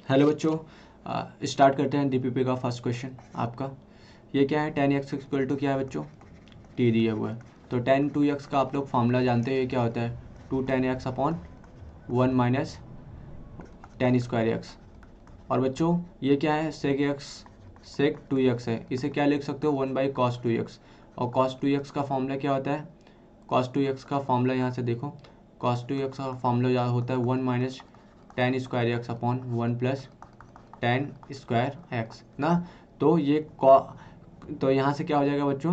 Hello बच्चों, start करते हैं डीपीपी का फर्स्ट क्वेश्चन आपका। ये क्या है, tan x इक्वल टू क्या है बच्चों, t दिया हुआ है। तो tan 2x का आप लोग फार्मूला जानते हैं, क्या होता है, 2 tan x upon 1 minus tan square x। और बच्चों ये क्या है, sec 2x है, इसे क्या लिख सकते हो, 1 बाई cos 2x। और cos 2x का फार्मूला क्या होता है, cos 2x का फार्मूला यहाँ से देखो, cos 2x का फार्मूला होता है 1 minus tan square x upon 1 plus tan square x ना। तो ये तो यहाँ से क्या हो जाएगा बच्चों,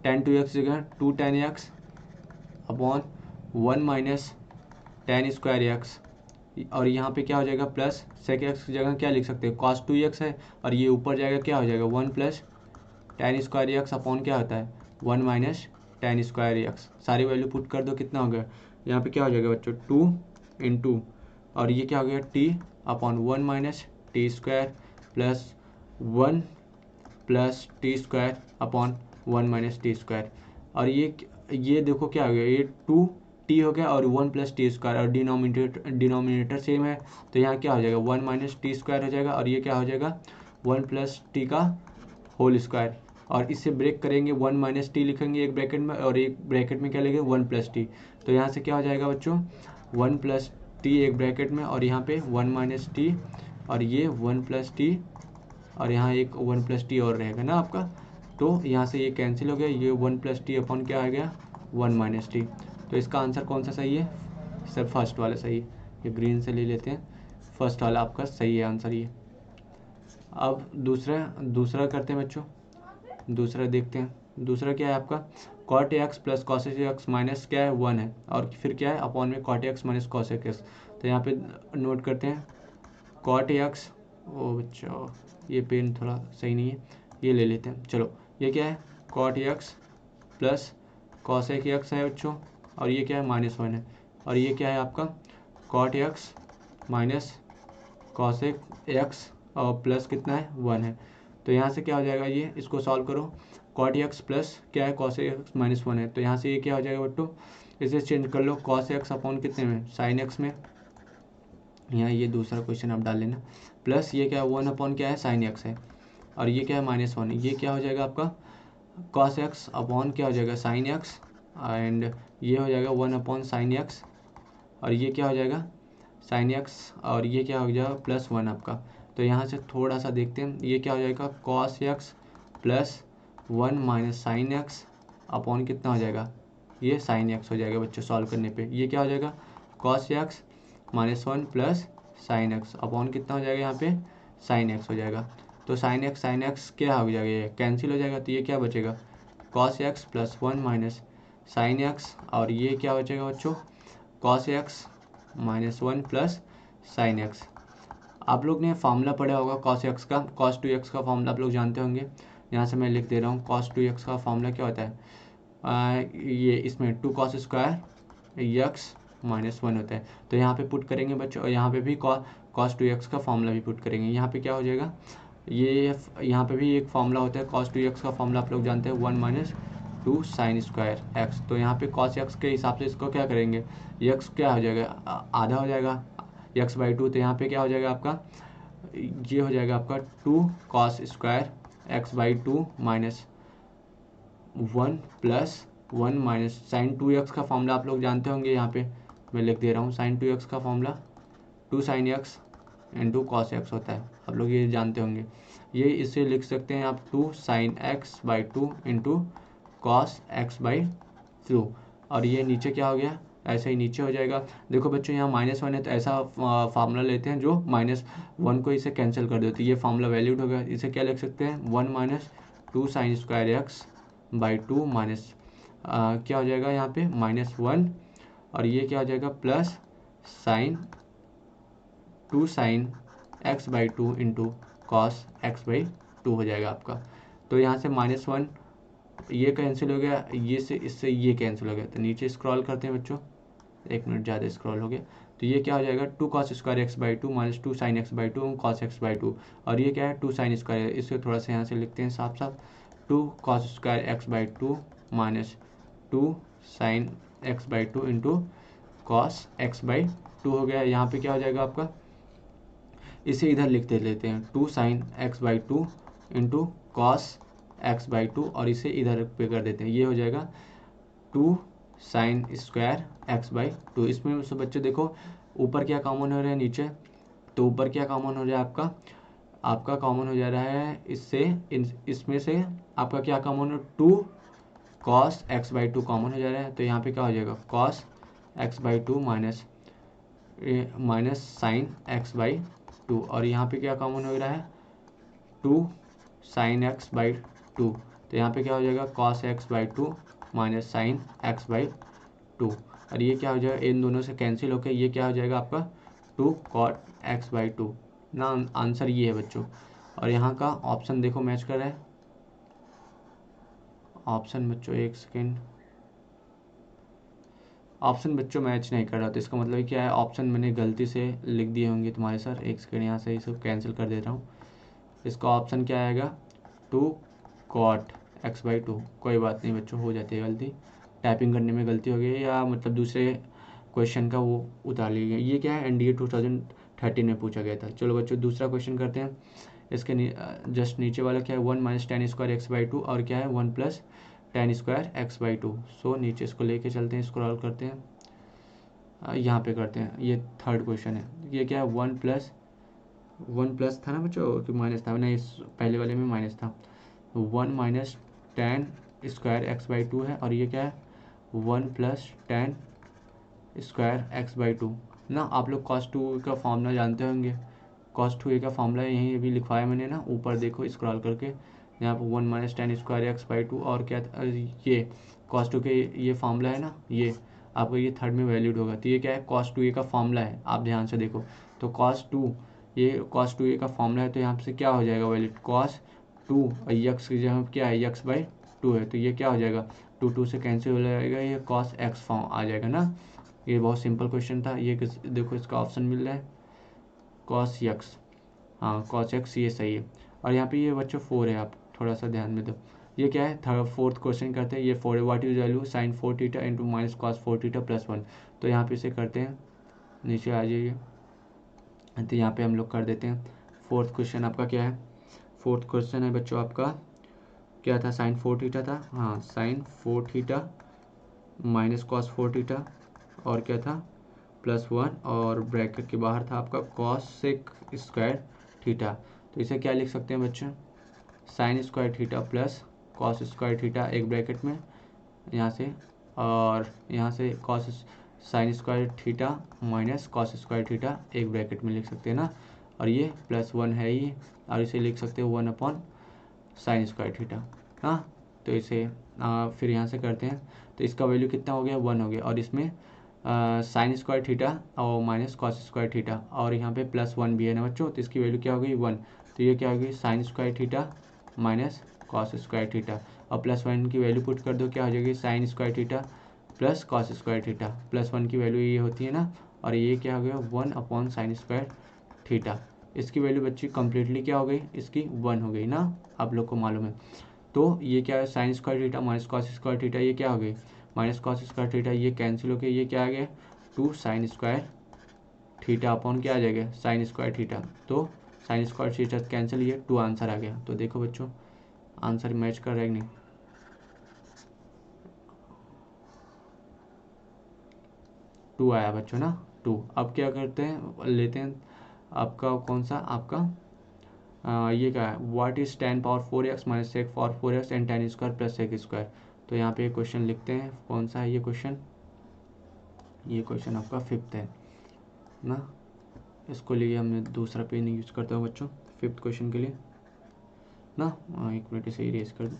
tan 2x जगह 2 tan x upon 1 minus tan square x. और यहाँ पे क्या हो जाएगा, प्लस सेक एक्स की जगह क्या लिख सकते हैं, cos 2x है, और ये ऊपर जाएगा क्या हो जाएगा 1 plus tan square x upon क्या होता है 1 माइनस tan स्क्वायर एक्स। सारी वैल्यू पुट कर दो, कितना हो गया, यहाँ पे क्या हो जाएगा बच्चों 2 इंटू, और ये क्या हो गया t upon 1 minus T square plus 1 plus T square upon 1 minus T square. और ये देखो क्या हो गया, ये 2 टी हो गया और 1 प्लस टी स्क्वायर, और डिनोमिनेटर सेम है, तो यहाँ क्या हो जाएगा 1 माइनस टी स्क्वायर हो जाएगा, और ये क्या हो जाएगा 1 प्लस टी का होल स्क्वायर। और इससे ब्रेक करेंगे, 1 माइनस टी लिखेंगे एक ब्रैकेट में, और एक ब्रैकेट में क्या लिखेंगे 1 प्लस टी। तो यहाँ से क्या हो जाएगा बच्चों 1 प्लस टी एक ब्रैकेट में, और यहाँ पे 1 माइनस टी, और ये 1 प्लस टी, और यहाँ एक 1 प्लस टी और रहेगा ना आपका। तो यहाँ से ये कैंसिल हो गया, ये 1 प्लस टी अपॉन क्या आ गया 1 माइनस टी। तो इसका आंसर कौन सा सही है सर, फर्स्ट वाला सही है। ये ग्रीन से ले लेते हैं, फर्स्ट वाला आपका सही है आंसर ये। अब दूसरा करते हैं बच्चों, दूसरा देखते हैं। दूसरा क्या है आपका, cot x plus cosec x minus क्या है 1 है, और फिर क्या है अपॉन में cot x minus cosec x. तो यहाँ पे नोट करते हैं कॉट एक्स, ओ बच्चों ये पेन थोड़ा सही नहीं है, ये ले लेते हैं चलो। ये क्या है cot x plus cosec x है बच्चों, और ये क्या है -1 है, और ये क्या है आपका cot x minus cosec x, और प्लस कितना है 1 है। तो यहाँ से क्या हो जाएगा, ये इसको सॉल्व करो, कॉट एक्स प्लस क्या है कॉसेक एक्स -1 है, तो यहाँ से ये क्या हो जाएगा बच्चों, इसे चेंज कर लो, कॉस एक्स अपॉन कितने में साइन एक्स में, यहाँ ये दूसरा क्वेश्चन आप डाल लेना, प्लस ये क्या है 1 अपॉन क्या है साइन एक्स है, और ये क्या है -1, ये क्या हो जाएगा आपका कॉस एक्स अपॉन क्या हो जाएगा साइन एक्स, एंड ये हो जाएगा 1 अपॉन साइन एक्स, और ये क्या हो जाएगा साइन एक्स, और ये क्या हो जाएगा +1 आपका। तो यहाँ से थोड़ा सा देखते हैं, ये क्या हो जाएगा cos x plus 1 minus sine x upon कितना हो जाएगा, ये साइन एक्स हो जाएगा बच्चों सॉल्व करने पे। ये क्या हो जाएगा cos x -1 plus sine x upon कितना हो जाएगा, यहाँ पे साइन एक्स हो जाएगा। तो साइन एक्स क्या हो जाएगा, ये कैंसिल हो जाएगा, तो ये क्या बचेगा cos x plus 1 minus sine x, और ये क्या बचेगा बच्चों cos x -1 plus sine x. आप लोग ने फार्मूला पढ़ा होगा कॉस एक्स का, कॉस 2x का फार्मूला आप लोग जानते होंगे। यहाँ से मैं लिख दे रहा हूँ, कॉस 2x का फार्मूला क्या होता है, ये इसमें 2 कॉस स्क्वायर एक्स -1 होता है। तो यहाँ पे पुट करेंगे बच्चों, और यहाँ पे भी कॉस 2x का फार्मूला भी पुट करेंगे। यहाँ पे क्या हो जाएगा, ये यहाँ पे भी एक फार्मूला होता है कॉस 2x का फार्मूला आप लोग जानते हैं 1 माइनस 2 साइन स्क्वायर एक्स। तो यहाँ पे कॉस एक्स के हिसाब से इसको क्या करेंगे, एक्स क्या हो जाएगा आधा हो जाएगा x/2, तो यहाँ पे क्या हो जाएगा आपका, ये हो जाएगा आपका 2 cos square x/2 minus 1 plus 1 minus sine 2x का फॉर्मूला आप लोग जानते होंगे। यहाँ पे मैं लिख दे रहा हूँ, साइन 2x का formula 2 sine x into cos x होता है, आप लोग ये जानते होंगे। ये इसे लिख सकते हैं आप 2 sine x/2 into cos x/2, और ये नीचे क्या हो गया ऐसे ही नीचे हो जाएगा। देखो बच्चों यहाँ -1 है, तो ऐसा फार्मूला लेते हैं जो -1 को इसे कैंसिल कर देते, ये फार्मूला वैलिड होगा। इसे क्या लिख सकते हैं 1 minus 2 sine square x/2 minus क्या हो जाएगा यहाँ पे -1, और ये क्या हो जाएगा plus sine 2 sine x/2 into cos x/2 हो जाएगा आपका। तो यहाँ से -1 ये कैंसिल हो गया, ये से इससे ये कैंसिल हो गया, तो नीचे स्क्रॉल करते हैं बच्चों, 1 मिनट ज़्यादा स्क्रॉल हो गया। तो ये क्या हो जाएगा 2 cos square x/2 minus 2 sine x/2 cos x/2, और ये क्या है 2 साइन स्क्वायर, इसको थोड़ा सा यहाँ से लिखते हैं साफ साफ, 2 cos square x/2 minus 2 sine x/2 into cos x/2 हो गया। यहाँ पे क्या हो जाएगा आपका, इसे इधर लिख दे लेते हैं 2 sine x by two into cos x by two, और इसे इधर पे कर देते हैं, ये हो जाएगा 2 sine square x by to. इसमें से बच्चों देखो ऊपर क्या कॉमन हो रहा है नीचे, तो ऊपर क्या कॉमन हो रहा है आपका कॉमन हो जा रहा है इससे इसमें से आपका क्या कॉमन हो, 2 cos x by two common हो जा रहा है। तो यहाँ पे क्या हो जाएगा cos x by to minus sine x by two, और यहाँ पे क्या कॉमन हो रहा है 2 साइन एक्स बाई टू। तो यहाँ पे क्या हो जाएगा cos x by to minus sine x by two, और ये क्या हो जाएगा इन दोनों से कैंसिल होकर ये क्या हो जाएगा आपका 2 कॉट एक्स बाई टू ना। आंसर ये है बच्चों, और यहाँ का ऑप्शन देखो मैच कर रहा है। ऑप्शन बच्चों एक सेकेंड, ऑप्शन बच्चों मैच नहीं कर रहा, तो इसका मतलब क्या है ऑप्शन मैंने गलती से लिख दिए होंगे तुम्हारे सर। एक सेकेंड यहाँ से इसे कैंसिल कर देता हूँ। इसका ऑप्शन क्या आएगा 2 कॉट एक्स बाई टू। कोई बात नहीं बच्चों, हो जाती है गलती, टाइपिंग करने में गलती हो गई या मतलब दूसरे क्वेश्चन का वो उतार ली गई। ये क्या है एनडीए 2013 में पूछा गया था। चलो बच्चों दूसरा क्वेश्चन करते हैं। इसके जस्ट नीचे वाला क्या है 1 minus tan square x by two, और क्या है 1 plus tan square x by two. So नीचे इसको लेके चलते हैं, स्क्रॉल करते हैं, यहाँ पे करते हैं। ये थर्ड क्वेश्चन है। ये क्या है 1 प्लस था ना बच्चों कि माइनस था, नहीं पहले वाले में माइनस था। 1 minus tan square x by to है, और ये क्या है 1 plus tan square x by to ना। आप लोग कॉस टू का फॉर्मूला जानते होंगे, कॉस टू ए का फॉर्मूला यहीं अभी लिखवाया मैंने ना, ऊपर देखो स्क्रॉल करके यहाँ पर 1 minus tan square x by two, और क्या ये कॉस टू के ये फॉर्मूला है ना, ये आपको ये थर्ड में वैलिड होगा। तो ये क्या है कॉस टू ए का फॉर्मूला है, आप ध्यान से देखो। तो कॉस टू ये कॉस टू ए का फॉर्मूला है, तो यहाँ से क्या हो जाएगा वैलिड कॉस टू, और यक्स की जगह क्या है यक्स बाई टू है, तो ये क्या हो जाएगा 2 से कैंसिल हो जाएगा, ये कॉस एक्स फॉर्म आ जाएगा ना। ये बहुत सिंपल क्वेश्चन था। ये देखो इसका ऑप्शन मिल रहा है कॉस यक्स, हाँ कॉस एक्स ये सही है। और यहाँ पे ये बच्चों 4 है, आप थोड़ा सा ध्यान में दो। ये क्या है फोर्थ क्वेश्चन करते हैं। ये 4 है, what is value sine 4 theta into minus cos 4 theta plus 1। तो यहाँ पे इसे करते हैं, नीचे आ जाइए, तो यहाँ पे हम लोग कर देते हैं। फोर्थ क्वेश्चन आपका क्या है, फोर्थ क्वेश्चन है बच्चों आपका क्या था साइन 4 थीटा था, हाँ sine 4 theta minus cos 4 theta, और क्या था प्लस 1, और ब्रैकेट के बाहर था आपका कॉस सेक स्क्वायर थीटा। तो इसे क्या लिख सकते हैं बच्चों sine square theta plus cos square theta एक ब्रैकेट में यहाँ से, और यहाँ से cos sine square theta minus cos square theta एक ब्रैकेट में लिख सकते हैं ना, और ये प्लस 1 है ही, और इसे लिख सकते हैं 1 अपॉन साइन स्क्वायर थीटा। हाँ तो इसे फिर यहाँ से करते हैं, तो इसका वैल्यू कितना हो गया 1 हो गया, और इसमें साइन स्क्वायर थीटा और माइनस कॉस स्क्वायर थीटा, और यहाँ पे प्लस 1 भी है ना बच्चों, तो इसकी वैल्यू क्या हो गई 1। तो ये क्या होगी sine square theta minus cos square theta, और प्लस 1 की वैल्यू पुट कर दो, क्या हो जाएगी sine square theta plus cos square theta, plus 1 की वैल्यू ये होती है ना, और ये क्या हो गया 1 अपॉन साइन स्क्वायर थीटा। इसकी वैल्यू बच्ची कम्प्लीटली क्या हो गई इसकी 1 हो गई ना, आप लोग को मालूम है। तो ये क्या है sine square theta minus cos square theta, ये क्या हो गई माइनस कॉस स्क्वायर थीटा, ये कैंसिल होकर ये क्या आ गया 2 साइन स्क्वायर थीटा अपॉन क्या आ जाएगा साइन स्क्वायर थीटा। तो साइन स्क्वायर थीटा कैंसिल, ये 2 आंसर आ गया। तो देखो बच्चों आंसर मैच कर रहा है कि नहीं, 2 आया बच्चों ना 2। अब क्या करते हैं लेते हैं आपका कौन सा आपका ये क्या है what is tan power 4x minus sec power 4x and tan square plus sec square. तो यहाँ पे क्वेश्चन लिखते हैं कौन सा है ये क्वेश्चन, ये क्वेश्चन आपका 5th है ना। इसको लिए हमने दूसरा पेन यूज़ करते हैं बच्चों 5th क्वेश्चन के लिए ना। एक मिनट इसे इरेज कर दो।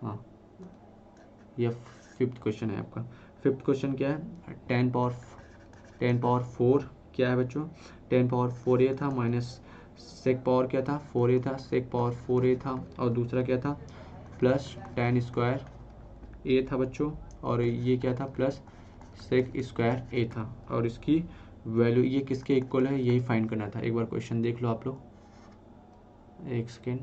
हाँ ये 5th क्वेश्चन है आपका। 5th क्वेश्चन क्या है 10 पावर 4 क्या है बच्चों 10 पावर 4 ये था माइनस सेक पावर क्या था 4 ए था, सेक पावर 4 ए था, और दूसरा क्या था प्लस 10 स्क्वायर ए था बच्चों, और ये क्या था प्लस सेक स्क्वायर ए था, और इसकी वैल्यू ये किसके इक्वल है यही फाइंड करना था। एक बार क्वेश्चन देख लो आप लोग, एक सेकेंड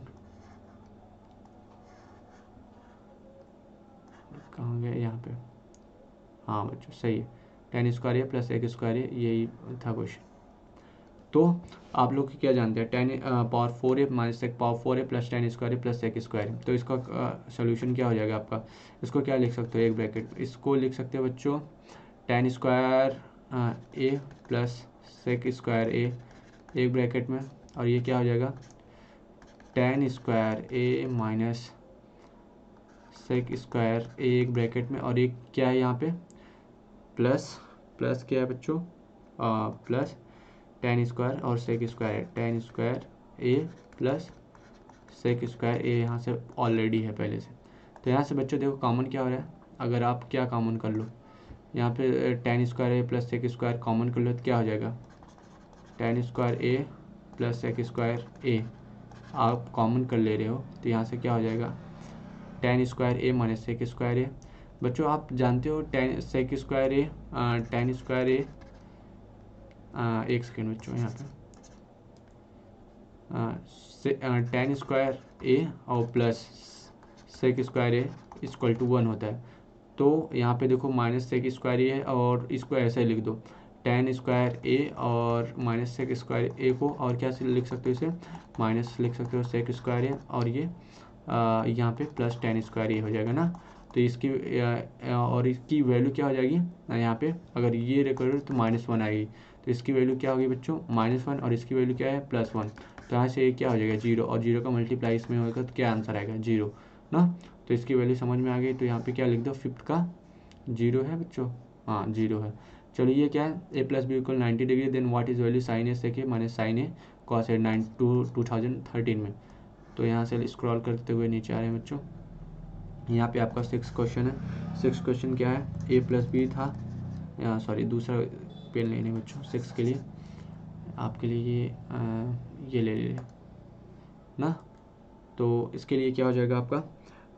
कहाँ गया यहाँ पे, हाँ बच्चों सही है 10 स्क्वायर ए प्लस एक स्क्वायर ए यही था क्वेश्चन। तो आप लोग क्या जानते हैं, tan power 4a minus sec power 4a plus tan square a plus sec square. तो इसका सोल्यूशन क्या हो जाएगा आपका, इसको क्या लिख सकते हो, एक ब्रैकेट, इसको लिख सकते हो बच्चों ten square a plus sec square a एक ब्रैकेट में, और ये क्या हो जाएगा tan square a minus sec square a एक ब्रैकेट में, और एक क्या है यहाँ पे प्लस क्या है बच्चों प्लस टेन स्क्वायर और सेक स्क्वायर है, ten square a plus sec square ए यहाँ से ऑलरेडी है पहले से। तो यहाँ से बच्चों देखो कॉमन क्या हो रहा है, अगर आप क्या कॉमन कर लो यहाँ पे tan square a plus sec square common कर लो तो क्या हो जाएगा tan square a plus sec square ए आप कॉमन कर ले रहे हो, तो यहाँ से क्या हो जाएगा tan square a minus sec square a. बच्चों आप जानते हो tan sec square a tan square a एक सेकेंड बच्चों यहाँ पे टेन स्क्वायर ए और plus sec square a equal to 1 होता है। तो यहाँ पे देखो माइनस सेक स्क्वायर ए है और इसको ऐसे लिख दो टेन स्क्वायर ए और माइनस सेक स्क्वायर ए को, और क्या से लिख सकते हो इसे माइनस लिख सकते हो सेक स्क्वायर ए, और ये यहाँ पे प्लस टेन स्क्वायर ए हो जाएगा ना। तो इसकी और इसकी वैल्यू क्या हो जाएगी यहाँ पे अगर ये रेकॉर्ड तो -1 आएगी, तो इसकी वैल्यू क्या होगी बच्चों -1, और इसकी वैल्यू क्या है +1। तो यहाँ से क्या हो जाएगा 0, और 0 का मल्टीप्लाई इसमें होगा तो क्या आंसर आएगा 0 ना। तो इसकी वैल्यू समझ में आ गई, तो यहाँ पे क्या लिख दो फिफ्थ का 0 है बच्चों, हाँ 0 है। चलो ये क्या है a plus b equal 90 degree, then what is value sine a sec a minus sine a cos a 2013 में। तो यहाँ से स्क्रॉल करते हुए नीचे आ रहे हैं बच्चों, यहाँ पे आपका 6 क्वेश्चन है। 6 क्वेश्चन क्या है a प्लस बी था, सॉरी दूसरा पेन लेने बच्चों 6 के लिए आपके लिए ये ले ले ना। तो इसके लिए क्या हो जाएगा आपका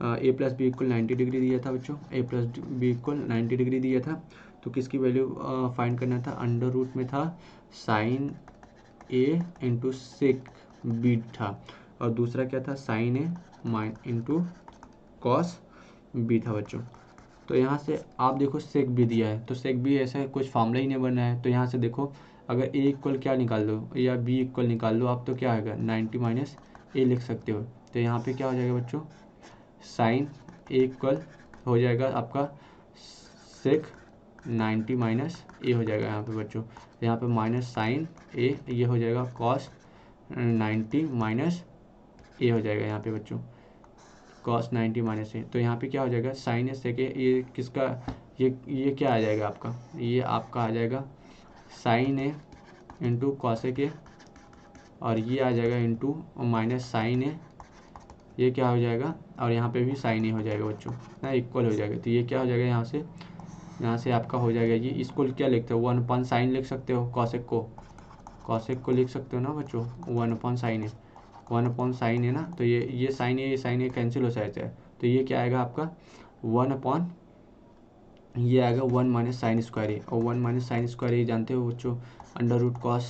a plus b equal 90 degree दिया था बच्चों, a plus b equal 90 degree दिया था, तो किसकी वैल्यू फाइंड करना था, अंडर रूट में था sine a into sec b था, और दूसरा क्या था साइन ए माइन इंटू कॉस बी था बच्चों। तो यहाँ से आप देखो सेक बी दिया है, तो सेक बी ऐसा कुछ फार्मूला ही नहीं बना है, तो यहाँ से देखो अगर ए इक्वल क्या निकाल लो या बी इक्वल निकाल लो आप, तो क्या आएगा 90 माइनस ए लिख सकते हो। तो यहाँ पे क्या हो जाएगा बच्चों साइन ए इक्वल हो जाएगा आपका सेक 90 माइनस ए हो जाएगा यहाँ पे बच्चों, यहाँ पे माइनस साइन ए ये हो जाएगा कॉस 90 माइनस ए हो जाएगा यहाँ पे बच्चों कॉस 90 माइनस ए। तो यहाँ पे क्या हो जाएगा साइन ए सेक ए, ये किसका ये क्या आ जाएगा आपका, ये आपका आ जाएगा sign A into cos A के, और ये आ जाएगा इंटू माइनस साइन ए, ये क्या हो जाएगा और यहाँ पे भी साइन ए हो जाएगा बच्चों ना, इक्वल हो जाएगा। तो ये क्या हो जाएगा यहाँ से आपका हो जाएगा ये, इसको क्या लिखते हो 1 साइन लिख सकते हो, कॉसेक को लिख सकते हो ना बच्चों 1 साइन ए, 1 साइन है ना। तो ये साइन ए कैंसिल हो जाता है, तो ये क्या आएगा आपका 1 ये आएगा 1 माइनस साइन स्क्वायर ए, और 1 माइनस साइन स्क्वायर ए जानते हो बच्चों under root cos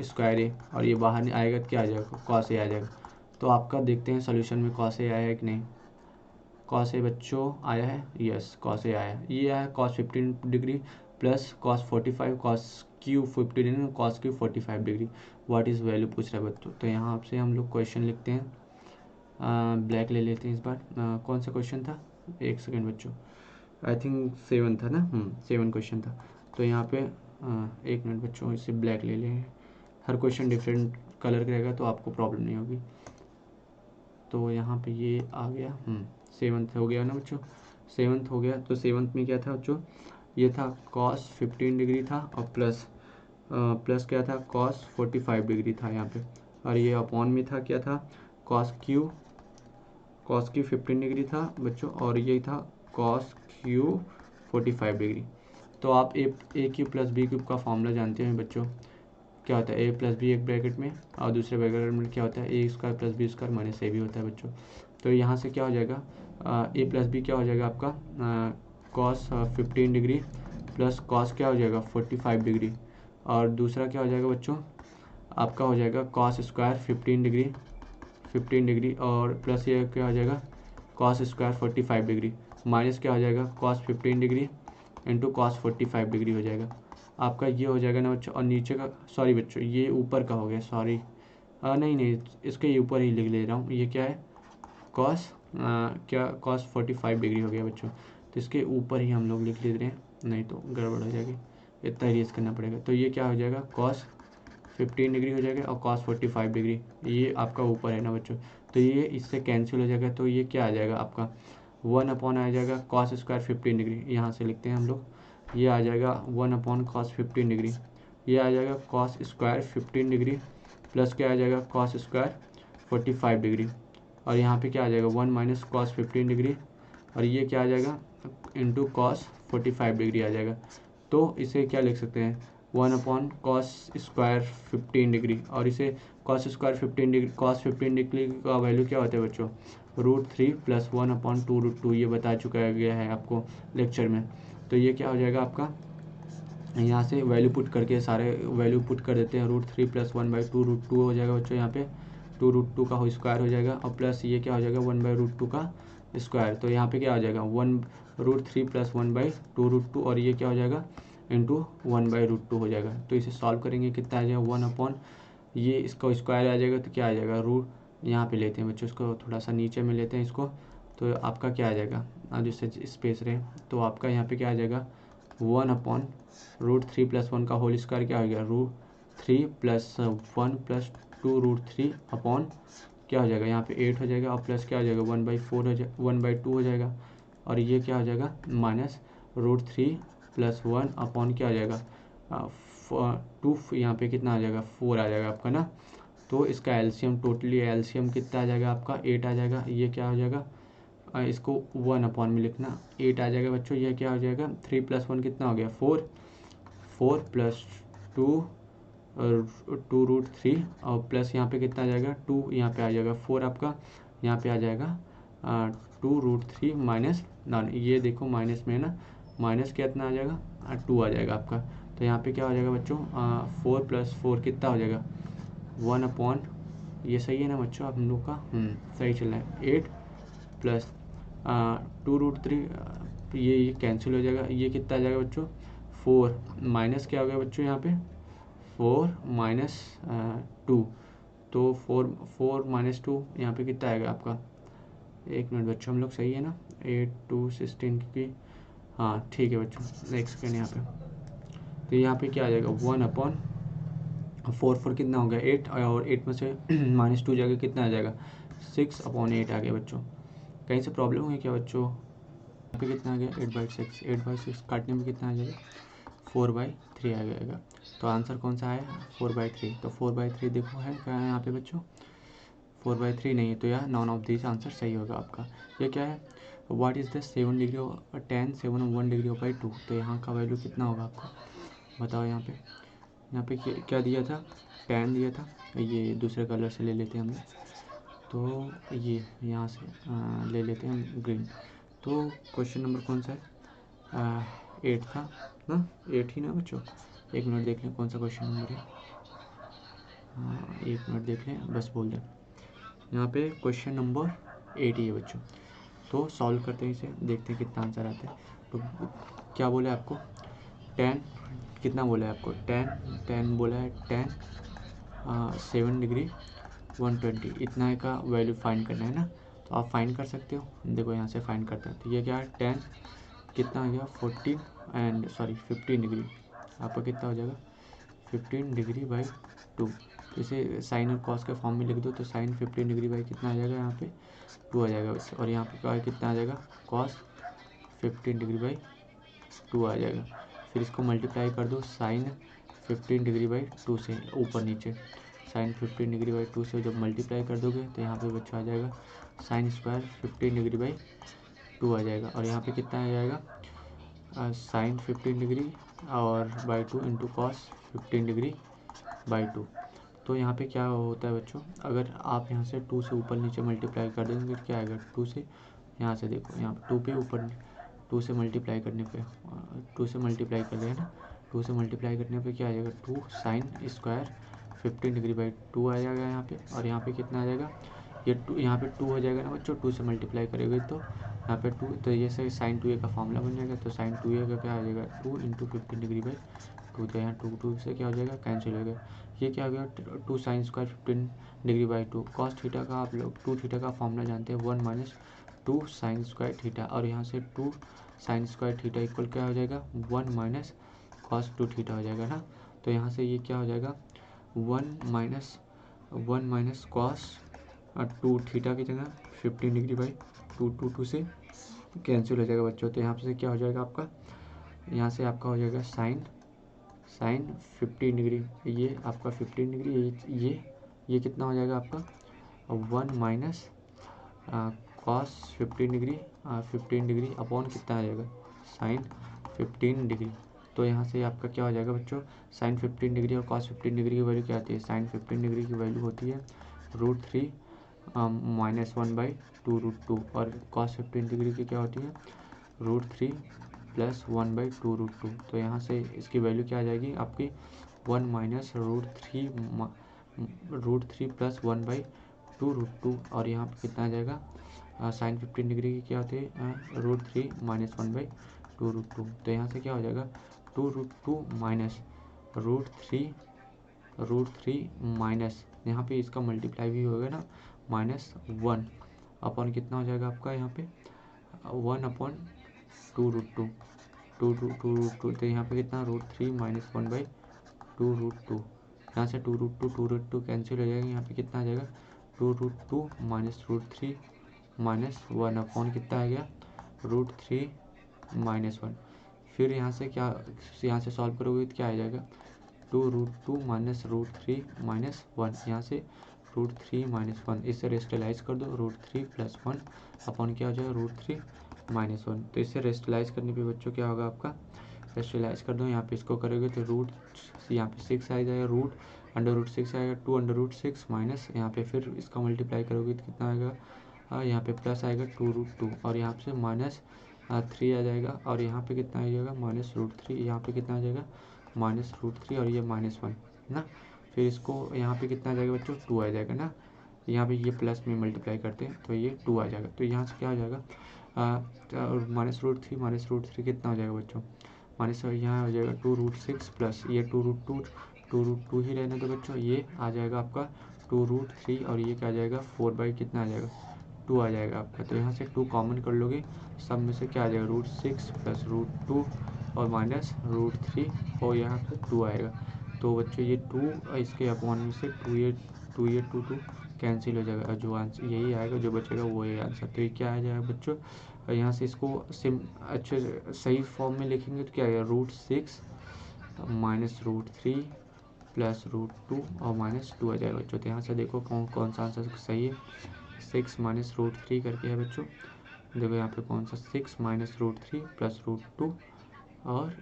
square a, और ये बाहर आएगा क्या आ जाएगा कॉस ए आ जाएगा। तो आपका देखते हैं सोल्यूशन में कॉस ए आया है कि नहीं, कॉस ए बच्चों आया है, यस कॉस ए आया है, ये आया cos 15 degree plus cos 45 cos Q 15 cos Q 45 degree, what is value पूछ रहा है बच्चों। तो यहाँ आपसे हम लोग क्वेश्चन लिखते हैं, ब्लैक ले लेते हैं इस बार, कौन सा क्वेश्चन था एक सेकेंड बच्चों, आई थिंक 7 था ना, 7 क्वेश्चन था। तो यहाँ पे एक मिनट बच्चों इसे ब्लैक ले लें, हर क्वेश्चन डिफरेंट कलर का रहेगा तो आपको प्रॉब्लम नहीं होगी। तो यहाँ पे ये आ गया 7th हो गया ना बच्चों, 7th हो गया। तो 7th में क्या था बच्चों, ये था कॉस 15 डिग्री था और प्लस क्या था कॉस 45 डिग्री था यहाँ पे, और ये अपॉन में था क्या था कॉस क्यू 15 डिग्री था बच्चों, और ये था कॉस क्यू 45 डिग्री। तो आप a cube plus b cube का फॉर्मूला जानते हैं बच्चों, क्या होता है ए प्लस बी एक ब्रैकेट में और दूसरे ब्रैकेट में क्या होता है a square plus b square minus a भी होता है बच्चों। तो यहाँ से क्या हो जाएगा ए प्लस बी क्या हो जाएगा आपका कॉस 15 डिग्री प्लस कॉस क्या हो जाएगा 45 डिग्री, और दूसरा क्या हो जाएगा बच्चों आपका हो जाएगा कॉस स्क्वायर 15 डिग्री और प्लस ये क्या हो जाएगा कॉस स्क्वायर 45 डिग्री, माइनस क्या हो जाएगा cos 15 degree into cos 45 degree हो जाएगा। आपका ये हो जाएगा ना बच्चों, और नीचे का सॉरी बच्चों ये ऊपर का हो गया, सॉरी नहीं इसके ऊपर ही लिख ले रहा हूँ। ये क्या है, कॉस क्या कॉस 45 डिग्री हो गया बच्चों, तो इसके ऊपर ही हम लोग लिख ले रहे हैं, नहीं तो गड़बड़ हो जाएगी, इतना इरेज करना पड़ेगा। तो ये क्या हो जाएगा, कॉस 15 डिग्री हो जाएगा और कॉस 45 डिग्री, ये आपका ऊपर है ना बच्चों, तो ये इससे कैंसिल हो जाएगा। तो ये क्या आ जाएगा आपका 1 अपॉन आ जाएगा कॉस स्क्वायर 15 डिग्री, यहाँ से लिखते हैं हम लोग, ये आ जाएगा 1 अपॉन कॉस 15 डिग्री, ये आ जाएगा कॉस स्क्वायर 15 डिग्री प्लस क्या आ जाएगा कॉस स्क्वायर 45 डिग्री, और यहाँ पे क्या आ जाएगा 1 माइनस कॉस 15 डिग्री, और ये क्या आ जाएगा इंटू कॉस 45 डिग्री आ जाएगा। तो इसे क्या लिख सकते हैं 1 अपॉन कॉस स्क्वायर 15 डिग्री, और इसे cos square 15 degree, cos 15 degree का वैल्यू क्या होता है बच्चों, √3 प्लस 1 अपॉन 2√2, ये बता चुका गया है आपको लेक्चर में। तो ये क्या हो जाएगा आपका, यहाँ से वैल्यू पुट करके सारे वैल्यू पुट कर देते हैं, √3 प्लस 1/2 हो जाएगा बच्चों, यहाँ पे 2√2 का स्क्वायर हो जाएगा, और प्लस ये क्या हो जाएगा 1/√2 का स्क्वायर, तो यहाँ पे क्या हो जाएगा 1√3 प्लस 1/2√2, और ये क्या हो जाएगा इंटू 1/√2 हो जाएगा। तो इसे सॉल्व करेंगे कितना आ जाएगा 1 अपॉन ये इसका स्क्वायर आ जाएगा, तो क्या आ जाएगा रूट, यहाँ पे लेते हैं बच्चों इसको थोड़ा सा नीचे में लेते हैं इसको, तो आपका क्या आ जाएगा जिससे स्पेस रहे, तो आपका यहाँ पे क्या आ जाएगा 1 अपॉन √3 प्लस 1 का होल स्क्वायर क्या हो गया √3 प्लस 1 प्लस 2√3 अपॉन क्या हो जाएगा यहाँ पे 8 हो जाएगा, और प्लस क्या हो जाएगा 1/4 हो जाएगा 1/2 हो जाएगा, और ये क्या हो जाएगा माइनस √3 प्लस 1 अपॉन क्या हो जाएगा 2, यहाँ पे कितना आ जाएगा 4 आ जाएगा आपका ना। तो इसका एलसीएम टोटली एलसीएम कितना आ जाएगा आपका 8 आ जाएगा, ये क्या हो जाएगा इसको 1 अपॉन में लिखना 8 आ जाएगा बच्चों, ये क्या हो जाएगा 3 प्लस 1 कितना हो गया 4 प्लस 2 2√3, और प्लस यहाँ पे कितना आ जाएगा 2, यहाँ पे आ जाएगा 4 आपका, यहाँ पे आ जाएगा 2√3 माइनस ना, ये देखो माइनस में ना, माइनस कितना आ जाएगा 2 आ जाएगा आपका। तो यहाँ पे क्या हो जाएगा बच्चों 4 प्लस 4 कितना हो जाएगा 1 अपॉन, ये सही है ना बच्चों आप लोग का, सही चल रहा है 8 प्लस 2√3, ये कैंसिल हो जाएगा, ये कितना आ जाएगा बच्चों 4 माइनस क्या हो गया बच्चों यहाँ पे 4 माइनस 2, तो 4 माइनस 2 यहाँ पे कितना आएगा आपका, एक मिनट बच्चों हम लोग सही है ना 8 2 16 की, हाँ ठीक है बच्चों नेक्स्ट सेकेंड यहाँ पे, तो यहाँ पे क्या आ जाएगा 1 अपॉन 4 कितना हो गया 8, और 8 में से -2 जाएगा कितना आ जाएगा 6 अपॉन 8 आ गया बच्चों। कहीं से प्रॉब्लम हुई क्या बच्चों, यहाँ पे कितना आ गया 8/6 काटने में कितना आ जाएगा 4/3 आ जाएगा। तो आंसर कौन सा है 4/3, तो 4/3 देखो है क्या है यहाँ पे बच्चों 4/3 नहीं है, तो यार नॉन ऑफ दिस आंसर सही होगा आपका। ये क्या है what is the 7 degree tan 7 degree by 2, तो यहाँ का वैल्यू कितना होगा आपको बताओ। यहाँ पे क्या दिया था tan दिया था, ये दूसरे कलर से ले लेते हैं हम लोग, तो ये यहाँ से ले लेते हैं हम ग्रीन। तो क्वेश्चन नंबर कौन सा है 8 था ना, 8 ही ना बच्चों, एक मिनट देख लें कौन सा क्वेश्चन नंबर है, हाँ एक मिनट देख लें बस बोल दें, यहाँ पे क्वेश्चन नंबर 8 ही है बच्चों। तो सॉल्व करते हैं इसे, देखते हैं कितना आंसर आता है। तो क्या बोला है आपको tan कितना बोला है आपको tan बोला है tan 7 डिग्री 120, इतना का वैल्यू फाइंड करना है ना, तो आप फाइंड कर सकते हो। देखो यहाँ से फाइंड करते हैं, तो ये क्या है tan कितना आ गया 15 डिग्री, आपका कितना हो जाएगा 15 डिग्री बाई 2, इसे साइन और कॉस के फॉर्म में लिख दो, तो साइन 15 डिग्री बाई कितना आ जाएगा यहाँ पे 2 आ जाएगा उससे, और यहाँ पे कितना आ जाएगा कॉस 15 डिग्री बाई 2 आ जाएगा। फिर इसको मल्टीप्लाई कर दो साइन 15 डिग्री बाई 2 से, ऊपर नीचे साइन 15 डिग्री बाई 2 से जब मल्टीप्लाई कर दोगे तो यहाँ पे बच्चा आ जाएगा साइन स्क्वायर 15 डिग्री बाई 2 आ जाएगा, और यहाँ पे कितना आ जाएगा साइन 15 डिग्री और by 2 into cos 15 degree by 2। तो यहाँ पे क्या होता है बच्चों, अगर आप यहाँ से 2 से ऊपर नीचे मल्टीप्लाई कर देंगे तो क्या आएगा 2 से, यहाँ से देखो यहाँ पे 2 पे ऊपर 2 से मल्टीप्लाई करने पे 2 से मल्टीप्लाई कर दें ना, 2 से मल्टीप्लाई करने पे क्या आ जाएगा 2 साइन स्क्वायर 15 डिग्री बाई 2 आ जाएगा यहाँ पे, और यहाँ पे कितना आ जाएगा ये 2, यहाँ पे 2 हो जाएगा ना बच्चों, 2 से मल्टीप्लाई करेंगे तो यहाँ पे 2, तो ये से साइन 2a का फॉर्मूला बन जाएगा, तो साइन 2a का क्या आ जाएगा 2 इंटू 15 डिग्री बाई 2, तो यहाँ 2 से क्या हो जाएगा, कैंसिल हो गया। ये क्या हो गया, 2 sine square 15 degree by 2। Cos theta का आप लोग 2 थीटा का फॉर्मूला जानते हैं, 1 माइनस 2 साइन स्क्वायर थीटा, और यहाँ से 2 साइन स्क्वायर थीटा इक्वल क्या हो जाएगा, 1 माइनस कॉस 2 थीटा हो जाएगा ना। तो यहाँ से ये क्या हो जाएगा, 1 माइनस कॉस 2 थीटा की जगह 15 डिग्री बाई 2 से कैंसिल हो जाएगा बच्चों। तो यहाँ से क्या हो जाएगा आपका, यहाँ से आपका हो जाएगा साइन 15 डिग्री, ये आपका 15 डिग्री, ये कितना हो जाएगा आपका, 1 माइनस कॉस 15 डिग्री अपॉन कितना आ जाएगा, साइन 15 डिग्री। तो यहाँ से आपका क्या हो जाएगा बच्चों, साइन 15 डिग्री और कॉस 15 डिग्री की वैल्यू क्या आती है, साइन 15 डिग्री की वैल्यू होती है √3 माइनस 1/2√2, और कॉस 15 डिग्री की क्या होती है √3 प्लस 1/2√2। तो यहाँ से इसकी वैल्यू क्या आ जाएगी आपकी, 1 माइनस √3 प्लस 1/2√2, और यहाँ पे कितना आ जाएगा, साइन 15 डिग्री की क्या होती है √3 माइनस 1/2√2। तो यहाँ से क्या हो जाएगा, 2√2 माइनस √3 माइनस, यहाँ पे इसका मल्टीप्लाई भी होगा ना, -1 अपॉन कितना हो जाएगा आपका, यहाँ पे 1 अपॉन 2√2, तो यहाँ पे कितना √3 माइनस 1/2√2, यहाँ से 2√2 कैंसिल हो जाएगा, यहाँ पे कितना आ जाएगा 2√2 माइनस √3 माइनस 1 अपॉन कितना आ गया √3 माइनस 1। फिर यहाँ से क्या, यहाँ से सॉल्व करोगे तो क्या आ जाएगा, 2√2 माइनस √3 माइनस 1, यहाँ से √3 माइनस 1, इससे रेस्टलाइज कर दो, √3 प्लस 1 अपॉन क्या हो जाएगा √3 माइनस 1। तो इससे रेस्टलाइज करने पे बच्चों क्या होगा आपका, रेस्टलाइज कर दो, यहाँ पे इसको करोगे तो यहाँ पे 6 आ जाएगा, √6 आएगा, 2√6 माइनस, यहाँ पे फिर इसका मल्टीप्लाई करोगे तो कितना आएगा, यहाँ पे प्लस आएगा 2√2, और यहाँ से -3 आ जाएगा, और यहाँ पे कितना आ जाएगा -√3, यहाँ पे कितना आ जाएगा -√3, और ये -1 ना। फिर इसको यहाँ पे कितना आ जाएगा बच्चों, 2 आ जाएगा ना, यहाँ पे ये प्लस में मल्टीप्लाई करते हैं तो ये 2 आ जाएगा। तो यहाँ से क्या हो जाएगा, -√3 कितना हो जाएगा बच्चों, माइनस यहाँ हो जाएगा 2√6 प्लस ये 2√2 ही रहने दो बच्चों, ये आ जाएगा आपका 2√3, और ये क्या आ जाएगा 4 कितना आ जाएगा 2 आ जाएगा आपका। तो यहाँ से 2 कॉमन कर लोगे, सब में से क्या आ जाएगा √6 प्लस √2 और माइनस √3, और यहाँ पे 2 आएगा। तो बच्चों ये 2 इसके अपॉन में से 2 कैंसिल हो जाएगा, जो आंसर यही आएगा, जो बचेगा वो ही आंसर। तो ये क्या आ जाएगा बच्चों, यहाँ से इसको अच्छे सही फॉर्म में लिखेंगे तो क्या आएगा, √6 माइनस √3 प्लस √2 और -2 आ जाएगा बच्चों। तो यहाँ से देखो कौन सा आंसर सही है, 6 माइनस √3 करके है बच्चों, देखो यहाँ पे कौन सा 6 माइनस √3 प्लस √2, और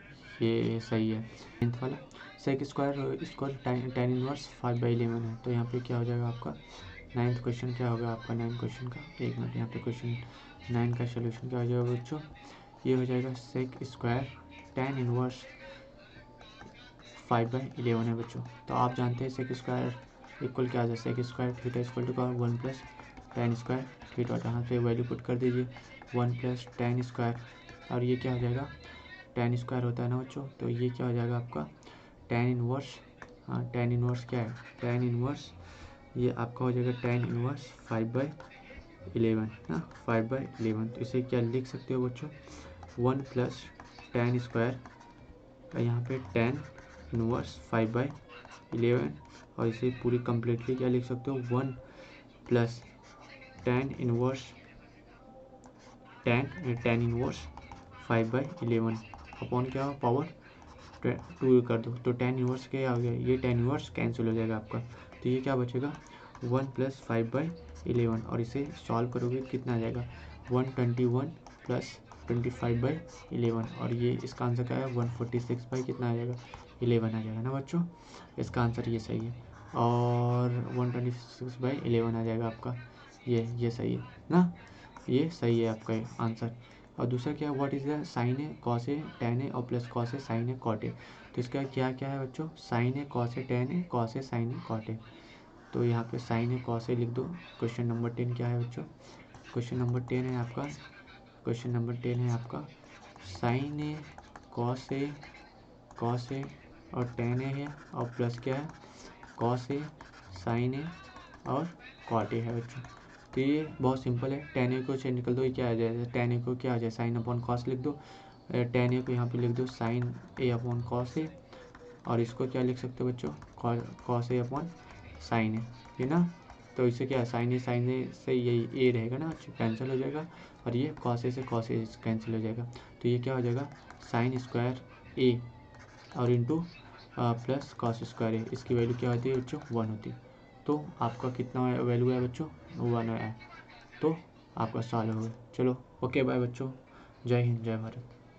ये सही है। 9th वाला सेक स्क्वायर tan इनवर्स 5/11 है, तो यहाँ पे क्या हो जाएगा आपका 9th क्वेश्चन क्या होगा आपका 9th क्वेश्चन का, एक मिनट, यहाँ पे क्वेश्चन 9 का सोल्यूशन क्या हो जाएगा बच्चों, ये हो जाएगा सेक स्क्वायर tan इनवर्स 5/11 है बच्चों। तो आप जानते हैं सेक स्क्वायर इक्वल क्या है, sec square theta equal to 1 plus tan square theta, यहाँ पे वैल्यू पुट कर दीजिए 1 प्लस tan स्क्वायर, और ये क्या हो जाएगा tan स्क्वायर होता है ना बच्चों, तो ये क्या हो जाएगा आपका tan इनवर्स, हाँ tan इनवर्स क्या है, tan इनवर्स ये आपका हो जाएगा tan इनवर्स 5/11 ना, 5/11। तो इसे क्या लिख सकते हो बच्चों, 1 प्लस tan स्क्वायर, यहाँ पे tan इनवर्स 5/11, और इसे पूरी कम्प्लीटली क्या लिख सकते हो, 1 प्लस tan इनवर्स 5/11 अपॉन क्या हो पावर 2 कर दो, तो tan इनवर्स क्या हो गया, ये tan इनवर्स कैंसिल हो जाएगा आपका। तो ये क्या बचेगा 1 प्लस 5/11, और इसे सॉल्व करोगे तो कितना आ जाएगा 121 प्लस 25/11, और ये इसका आंसर क्या है 146 कितना आ जाएगा 11 आ जाएगा ना बच्चों, इसका आंसर ये सही है, और 126/11 आ जाएगा आपका, ये सही है ना, ये सही है आपका आंसर। और दूसरा क्या है, व्हाट इज द साइन है कॉस है टैन है और प्लस कॉस है साइन है कॉट है, तो इसका क्या क्या है बच्चों, साइन है कॉस है टैन है कॉस है साइन है कॉट है। तो यहाँ पे साइन है कॉस है लिख दो। क्वेश्चन नंबर 10 क्या है बच्चों, क्वेश्चन नंबर 10 है आपका, क्वेश्चन नंबर 10 है आपका साइन है कॉस है और टेन ए है और प्लस क्या है कॉस ए साइन ए और कॉट ए है बच्चों। तो ये बहुत सिंपल है। टेन ए को से निकल दो, ये क्या आ जाएगा, टेन ए को क्या आ जाए साइन अपॉन कॉस लिख दो, टेन ए को यहाँ पे लिख दो sign A upon cos A, और इसको क्या लिख सकते हो बच्चों कॉस ए अपॉन साइन ए, ये ना। तो इससे क्या साइन ए से यही ए रहेगा ना, कैंसिल हो जाएगा, और ये कॉस ए से कॉस ए कैंसिल हो जाएगा। तो ये क्या हो जाएगा साइन स्क्वायर ए और इंटू प्लस कॉस स्क्वायर ए, इसकी वैल्यू क्या होती है बच्चों 1 होती है। तो आपका कितना वैल्यू है बच्चों 1 है। तो आपका सॉल्व हो गया। चलो ओके बाय बच्चों, जय हिंद जय भारत।